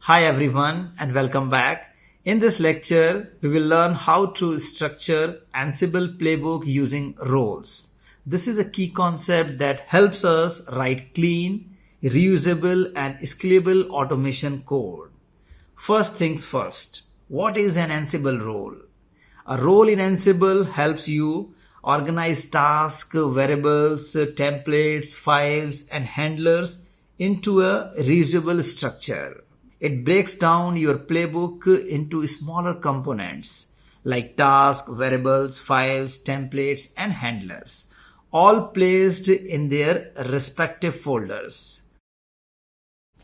Hi everyone and welcome back. In this lecture, we will learn how to structure Ansible playbook using roles. This is a key concept that helps us write clean, reusable and scalable automation code. First things first, what is an Ansible role? A role in Ansible helps you organize tasks, variables, templates, files and handlers into a reusable structure. It breaks down your playbook into smaller components like tasks, variables, files, templates, and handlers, all placed in their respective folders.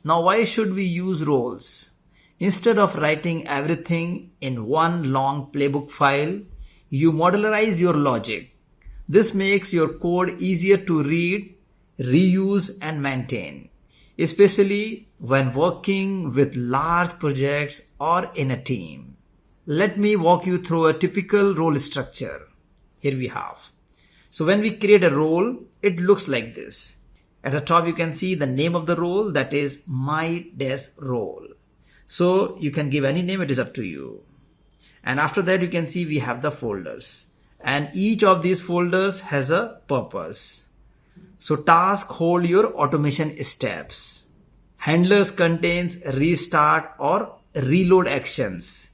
Now, why should we use roles? Instead of writing everything in one long playbook file, you modularize your logic. This makes your code easier to read, reuse, and maintain, especially when working with large projects or in a team. Let me walk you through a typical role structure. Here we have. So when we create a role, it looks like this. At the top, you can see the name of the role, that is my desk role. So you can give any name, it is up to you. And after that, you can see we have the folders. And each of these folders has a purpose. So task hold your automation steps. Handlers contains restart or reload actions.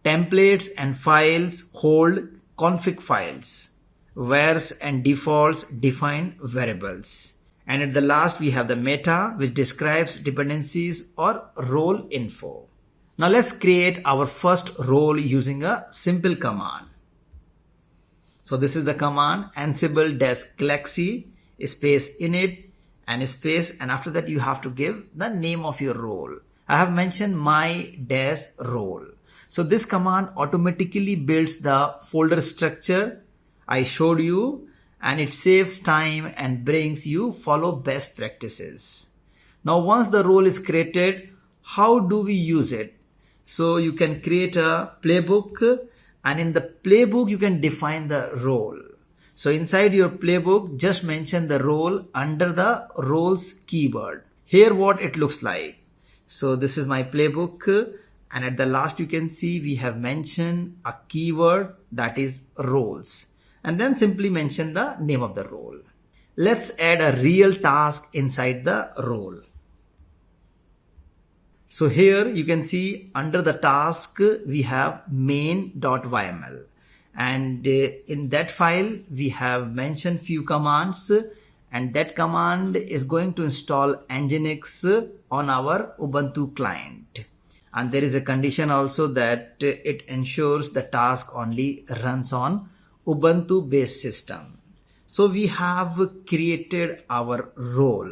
Templates and files hold config files. Vars and defaults define variables. And at the last we have the meta, which describes dependencies or role info. Now let's create our first role using a simple command. So this is the command Ansible desk galaxy space init and space, and after that you have to give the name of your role. I have mentioned my desk role. So this command automatically builds the folder structure I showed you, and it saves time and brings you follow best practices. Now once the role is created, how do we use it? So you can create a playbook, and in the playbook you can define the role. So inside your playbook, just mention the role under the roles keyword. Here what it looks like. So this is my playbook, and at the last you can see we have mentioned a keyword, that is roles, and then simply mention the name of the role. Let's add a real task inside the role. So here you can see under the task we have main.yml. And in that file we have mentioned few commands, and that command is going to install Nginx on our Ubuntu client. And there is a condition also that it ensures the task only runs on Ubuntu based system. So we have created our role.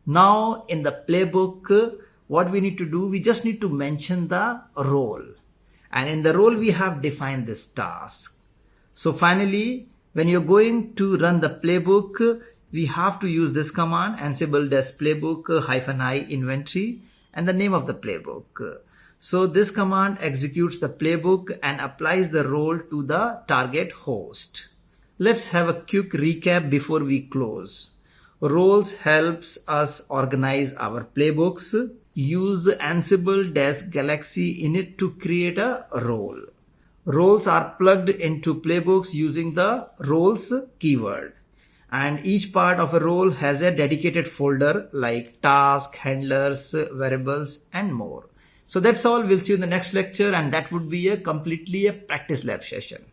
Now in the playbook, what we need to do, we just need to mention the role. And in the role we have defined this task. So finally, when you're going to run the playbook, we have to use this command Ansible desk playbook -i inventory and the name of the playbook. So this command executes the playbook and applies the role to the target host. Let's have a quick recap before we close. Roles helps us organize our playbooks. Use Ansible desk galaxy init to create a role. Roles are plugged into playbooks using the roles keyword. And each part of a role has a dedicated folder like task, handlers, variables, and more. So that's all. We'll see you in the next lecture, and that would be completely a practice lab session.